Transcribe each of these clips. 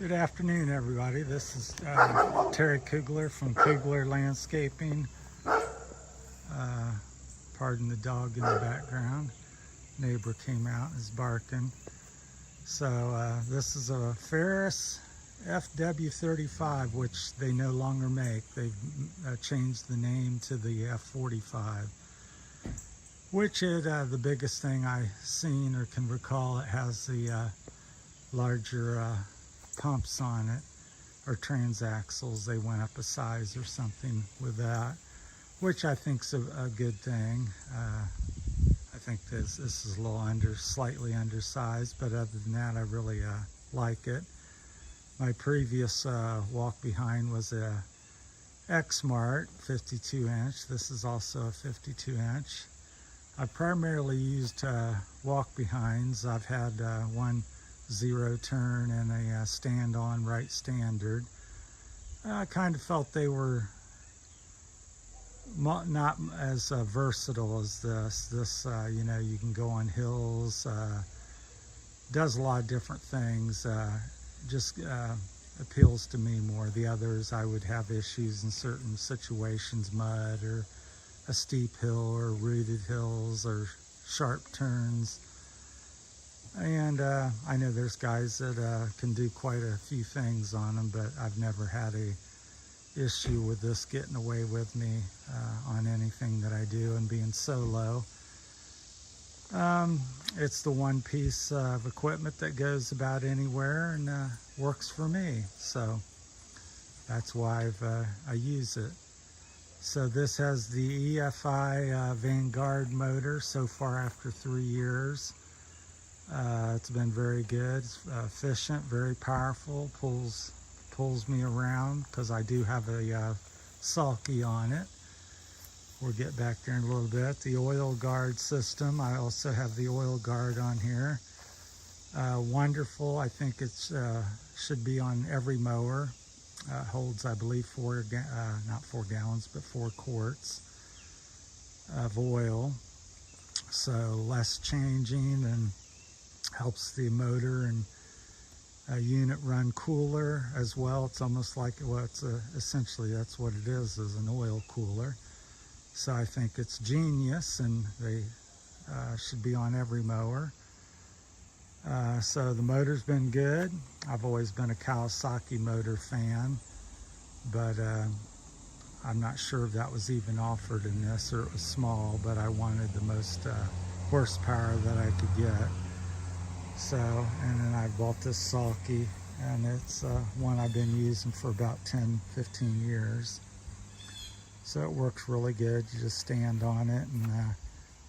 Good afternoon, everybody. This is Terry Koogler from Koogler Landscaping. Pardon the dog in the background. Neighbor came out and is barking. So this is a Ferris FW35, which they no longer make. They've changed the name to the F45, which is the biggest thing I've seen or can recall. It has the larger pumps on it, or transaxles. They went up a size or something with that, which I think is a good thing. I think this is a little slightly undersized, but other than that, I really like it. My previous walk behind was a X-Mart 52 inch. This is also a 52 inch. I primarily used walk behinds. I've had one zero turn and a stand-on right standard. I kind of felt they were not as versatile as this. You know, you can go on hills, does a lot of different things. Just appeals to me more. The others, I would have issues in certain situations, mud or a steep hill or rooted hills or sharp turns. And I know there's guys that can do quite a few things on them, but I've never had a issue with this getting away with me on anything that I do and being solo. It's the one piece of equipment that goes about anywhere and works for me. So that's why I use it. So this has the EFI Vanguard motor so far after 3 years. It's been very good. It's efficient, very powerful, pulls me around because I do have a sulky on it. We'll get back there in a little bit. The oil guard system, I also have the oil guard on here. Wonderful. I think it should be on every mower. Holds, I believe, not 4 gallons, but 4 quarts of oil. So less changing and helps the motor and unit run cooler as well. It's almost like, well, it's essentially that's what it is an oil cooler. So I think it's genius, and they should be on every mower. So the motor's been good. I've always been a Kawasaki motor fan, but I'm not sure if that was even offered in this, or it was small, but I wanted the most horsepower that I could get. So, and then I bought this sulky, and it's one I've been using for about 10-15 years. So it works really good. You just stand on it and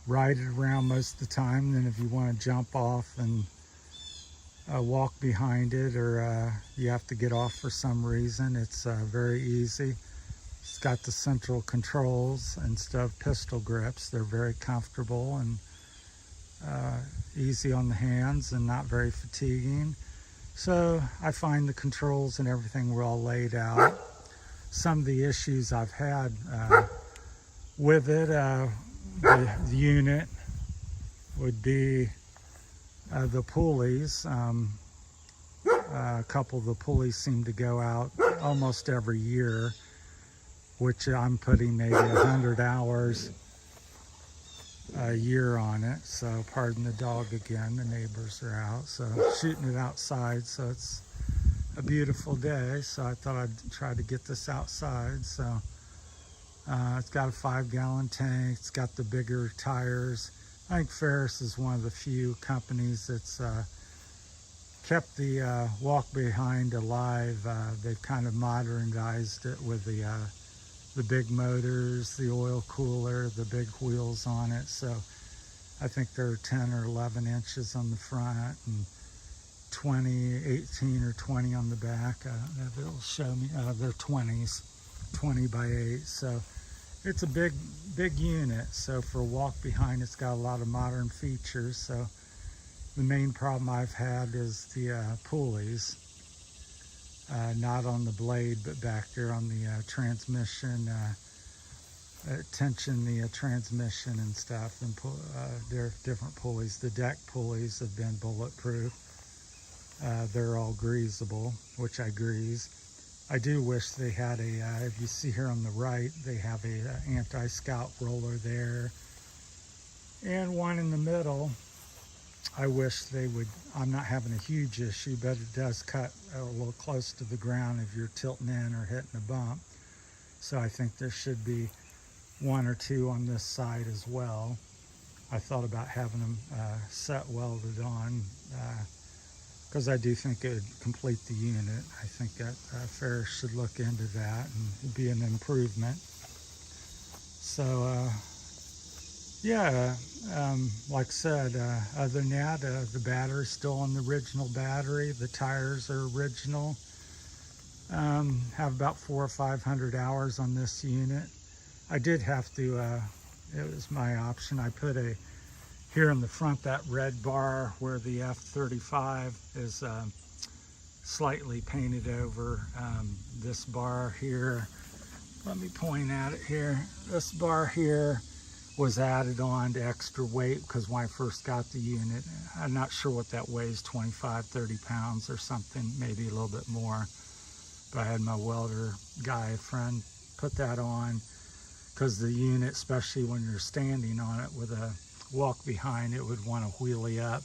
ride it around most of the time. Then if you want to jump off and walk behind it, or you have to get off for some reason, it's very easy. It's got the central controls instead of pistol grips. They're very comfortable and easy on the hands and not very fatiguing. So I find the controls and everything were all laid out. Some of the issues I've had with it, the unit, would be the pulleys. A couple of the pulleys seem to go out almost every year, which I'm putting maybe 100 hours a year on it. So pardon the dog again, the neighbors are out, so shooting it outside. So it's a beautiful day, so I thought I'd try to get this outside. So it's got a 5-gallon tank. It's got the bigger tires. I think Ferris is one of the few companies that's kept the walk behind alive. They've kind of modernized it with the big motors, the oil cooler, the big wheels on it. So I think they're 10 or 11 inches on the front and 18 or 20 on the back. It'll show me, they're 20s, 20 by 8. So it's a big unit. So for a walk behind, it's got a lot of modern features. So the main problem I've had is the pulleys. Not on the blade, but back there on the transmission, tension the transmission and stuff. And there are different pulleys. The deck pulleys have been bulletproof. they're all greasable, which I grease. I do wish they had a, if you see here on the right, they have a anti-scalp roller there and one in the middle. I wish they would, I'm not having a huge issue, but it does cut a little close to the ground if you're tilting in or hitting a bump. So I think there should be one or two on this side as well. I thought about having them set welded on because I do think it would complete the unit. I think that Ferris should look into that and it'd be an improvement. So yeah, like I said, other than that, the battery's still on the original battery. The tires are original. Have about 400 or 500 hours on this unit. I did have to, it was my option. I put here in the front, that red bar where the F-35 is slightly painted over. This bar here, let me point at it here. This bar here was added on to extra weight because when I first got the unit, I'm not sure what that weighs, 25, 30 pounds or something, maybe a little bit more. But I had my welder guy friend put that on because the unit, especially when you're standing on it with a walk behind, it would want to wheelie up.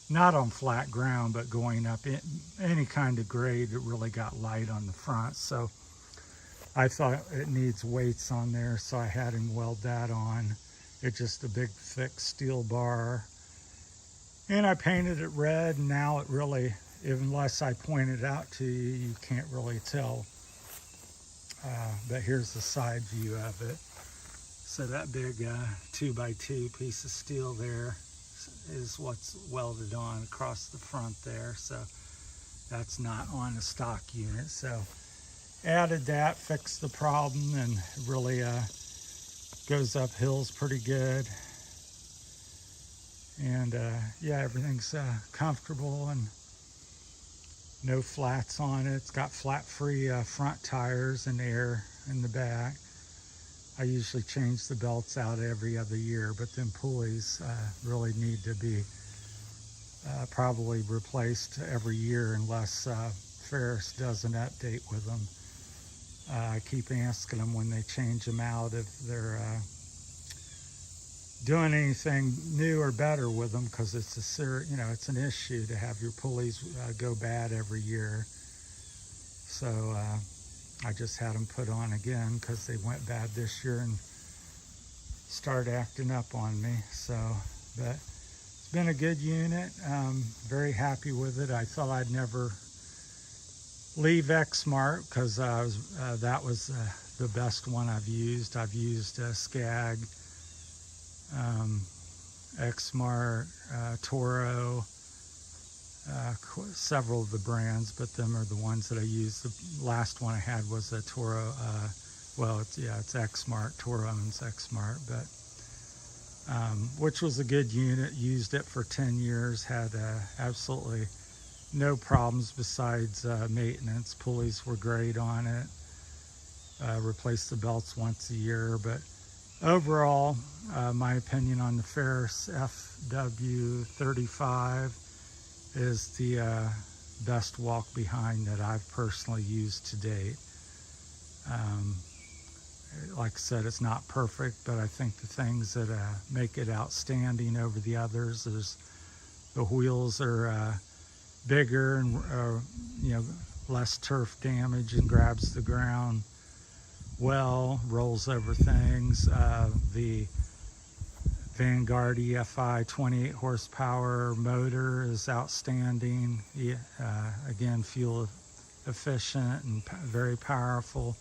Not on flat ground, but going up in any kind of grade that really got light on the front. So I thought it needs weights on there, so I had him weld that on. It's just a big thick steel bar. And I painted it red, and now it really, unless I point it out to you, you can't really tell. But here's the side view of it. So that big 2x2 piece of steel there is what's welded on across the front there. So that's not on a stock unit. So added that, fixed the problem, and really goes up hills pretty good. And yeah, everything's comfortable and no flats on it. It's got flat-free front tires and air in the back. I usually change the belts out every other year, but them pulleys really need to be probably replaced every year unless Ferris does an update with them. I keep asking them when they change them out if they're doing anything new or better with them, because it's it's an issue to have your pulleys go bad every year. So I just had them put on again because they went bad this year and started acting up on me. So, but it's been a good unit. Very happy with it. I thought I'd never leave Exmart because that was the best one I've used. I've used Skag, Exmart, Toro, several of the brands, but them are the ones that I use. The last one I had was a Toro. Well, it's Exmart. Toro owns Exmart, but which was a good unit. Used it for 10 years. Had absolutely no problems besides maintenance. Pulleys were great on it. Replaced the belts once a year, but overall, my opinion on the Ferris FW35 is the best walk behind that I've personally used to date. Like I said, it's not perfect, but I think the things that make it outstanding over the others is the wheels are bigger and less turf damage and grabs the ground well, rolls over things. The Vanguard EFI 28 horsepower motor is outstanding. Again, fuel efficient and very powerful.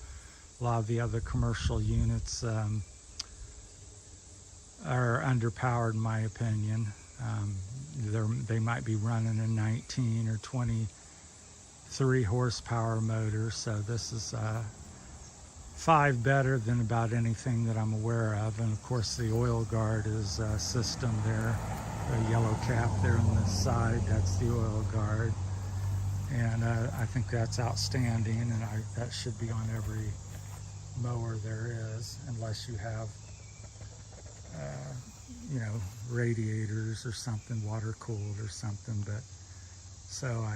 A lot of the other commercial units are underpowered in my opinion. They might be running a 19 or 23 horsepower motor, so this is 5 better than about anything that I'm aware of. And of course the oil guard is a system there, the yellow cap there on the side, that's the oil guard. And I think that's outstanding, and that should be on every mower there is, unless you have radiators or something, water cooled or something. But So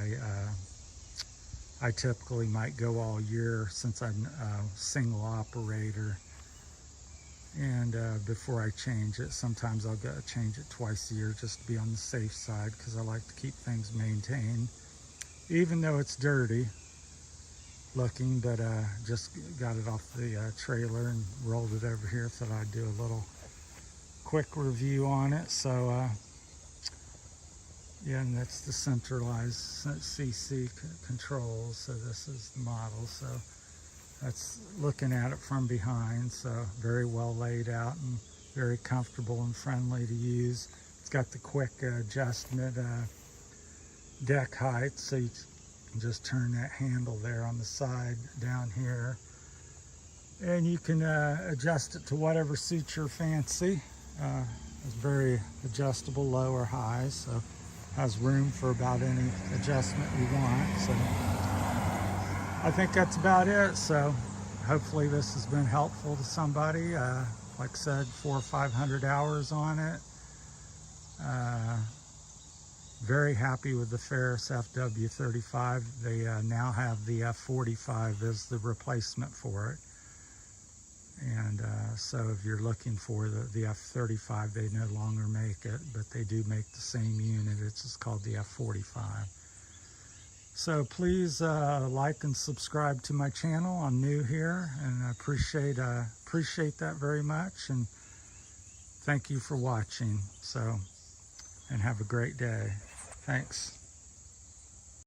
I typically might go all year since I'm a single operator. And before I change it, sometimes I'll change it twice a year just to be on the safe side, because I like to keep things maintained, even though it's dirty looking. But just got it off the trailer and rolled it over here. Thought I'd do a little quick review on it. So yeah, and that's the centralized CC controls. So this is the model. So that's looking at it from behind. So very well laid out and very comfortable and friendly to use. It's got the quick adjustment deck height. So you can just turn that handle there on the side down here. And you can adjust it to whatever suits your fancy. It's very adjustable, low or high. So has room for about any adjustment you want. So I think that's about it. So hopefully this has been helpful to somebody. Like I said, 400 or 500 hours on it. Very happy with the Ferris FW35. They now have the F45 as the replacement for it. And so if you're looking for the F35, they no longer make it, but they do make the same unit. It's just called the F45. So please like and subscribe to my channel. I'm new here, and I appreciate that very much. And thank you for watching. So, and have a great day. Thanks.